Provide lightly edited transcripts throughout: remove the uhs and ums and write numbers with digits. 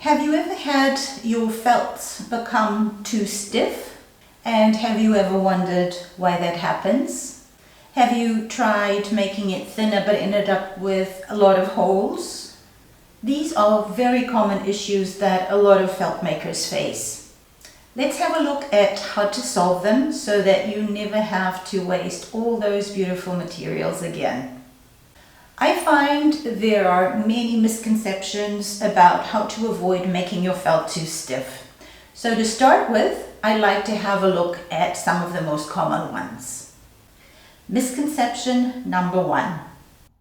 Have you ever had your felt become too stiff? And have you ever wondered why that happens? Have you tried making it thinner but ended up with a lot of holes? These are very common issues that a lot of felt makers face. Let's have a look at how to solve them so that you never have to waste all those beautiful materials again. I find there are many misconceptions about how to avoid making your felt too stiff. So to start with, I like to have a look at some of the most common ones. Misconception number 1.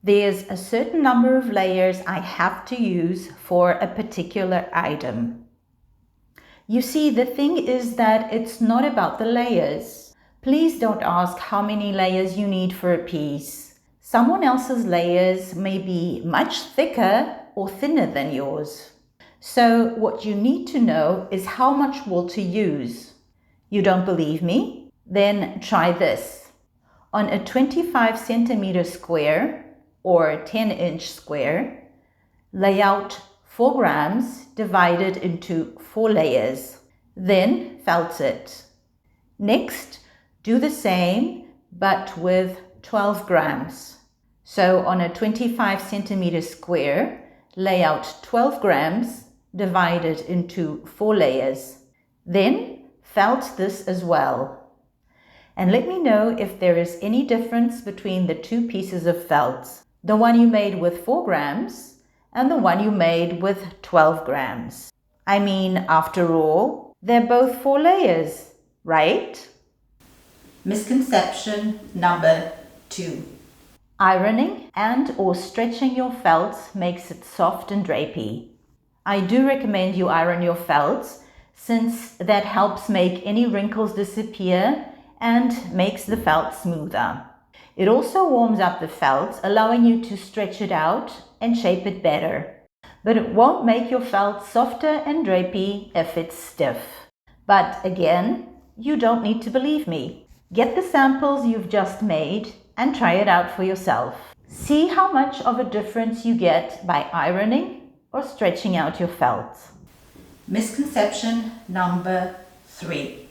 There's a certain number of layers I have to use for a particular item. You see, the thing is that it's not about the layers. Please don't ask how many layers you need for a piece. Someone else's layers may be much thicker or thinner than yours. So what you need to know is how much wool to use. You don't believe me? Then try this. On a 25 centimeter square or 10-inch square, lay out 4 grams divided into 4 layers. Then felt it. Next, do the same but with 12 grams. So on a 25 centimeter square, lay out 12 grams divided into 4 layers. Then felt this as well. And let me know if there is any difference between the two pieces of felt, the one you made with 4 grams and the one you made with 12 grams. I mean, after all, they're both 4 layers, right? Misconception number 2. Ironing and or stretching your felt makes it soft and drapey. I do recommend you iron your felt since that helps make any wrinkles disappear and makes the felt smoother. It also warms up the felt, allowing you to stretch it out and shape it better. But it won't make your felt softer and drapey if it's stiff. But again, you don't need to believe me. Get the samples you've just made and try it out for yourself. See how much of a difference you get by ironing or stretching out your felt. Misconception number 3.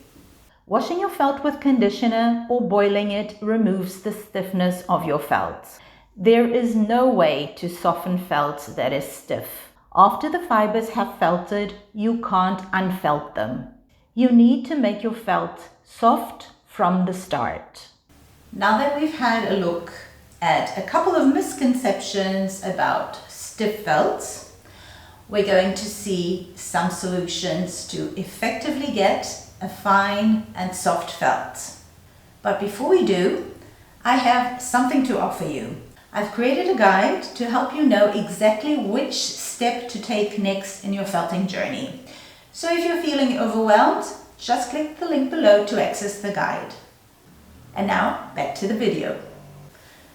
Washing your felt with conditioner or boiling it removes the stiffness of your felt. There is no way to soften felt that is stiff. After the fibers have felted, you can't unfelt them. You need to make your felt soft from the start. Now that we've had a look at a couple of misconceptions about stiff felts, we're going to see some solutions to effectively get a fine and soft felt. But before we do, I have something to offer you. I've created a guide to help you know exactly which step to take next in your felting journey. So if you're feeling overwhelmed, just click the link below to access the guide. And now, back to the video.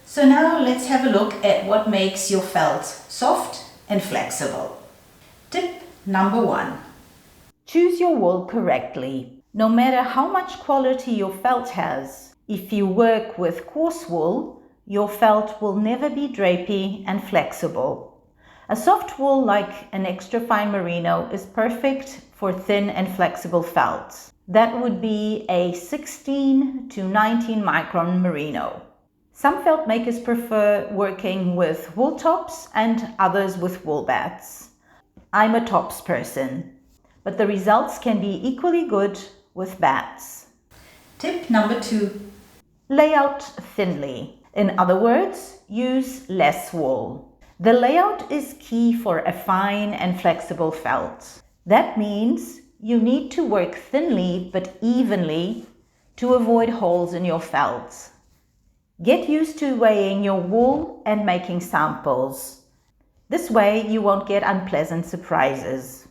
So now let's have a look at what makes your felt soft and flexible. Tip number 1. Choose your wool correctly. No matter how much quality your felt has, if you work with coarse wool, your felt will never be drapey and flexible. A soft wool like an extra fine merino is perfect for thin and flexible felts. That would be a 16 to 19 micron merino. Some felt makers prefer working with wool tops and others with wool bats. I'm a tops person, but the results can be equally good with bats. Tip number 2. Lay out thinly. In other words, use less wool. The layout is key for a fine and flexible felt. That means you need to work thinly but evenly to avoid holes in your felt. Get used to weighing your wool and making samples. This way you won't get unpleasant surprises.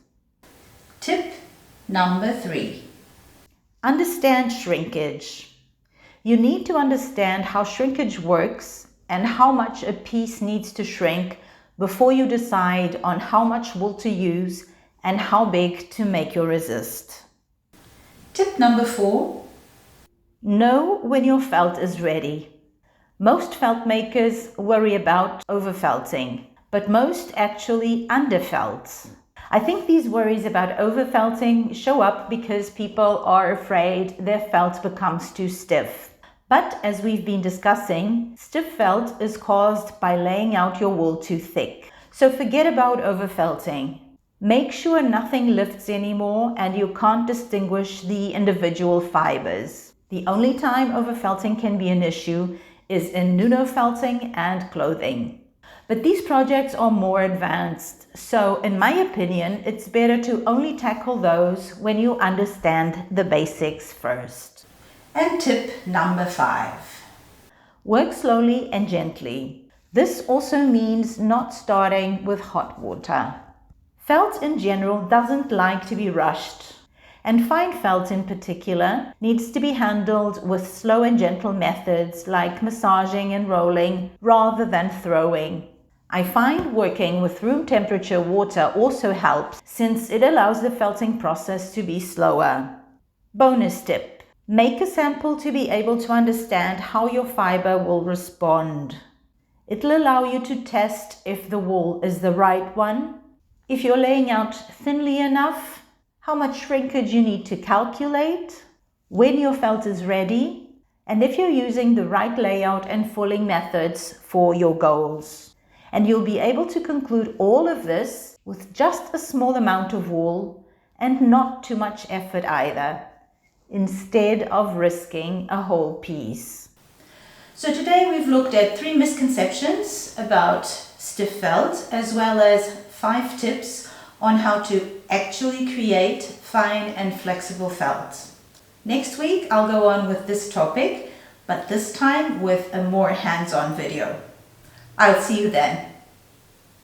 Tip number 3. Understand shrinkage. You need to understand how shrinkage works and how much a piece needs to shrink before you decide on how much wool to use and how big to make your resist. Tip number 4. Know when your felt is ready. Most felt makers worry about overfelting, but most actually underfelt. I think these worries about overfelting show up because people are afraid their felt becomes too stiff. But as we've been discussing, stiff felt is caused by laying out your wool too thick. So forget about overfelting. Make sure nothing lifts anymore and you can't distinguish the individual fibers. The only time overfelting can be an issue is in Nuno felting and clothing. But these projects are more advanced, so in my opinion, it's better to only tackle those when you understand the basics first. And tip number 5. Work slowly and gently. This also means not starting with hot water. Felt in general doesn't like to be rushed, and fine felt in particular needs to be handled with slow and gentle methods like massaging and rolling rather than throwing. I find working with room temperature water also helps since it allows the felting process to be slower. Bonus tip: make a sample to be able to understand how your fiber will respond. It'll allow you to test if the wool is the right one, if you're laying out thinly enough, how much shrinkage you need to calculate, when your felt is ready, and if you're using the right layout and fulling methods for your goals. And you'll be able to conclude all of this with just a small amount of wool and not too much effort either, instead of risking a whole piece. So today we've looked at 3 misconceptions about stiff felt, as well as 5 tips on how to actually create fine and flexible felt. Next week I'll go on with this topic, but this time with a more hands-on video. I'll see you then.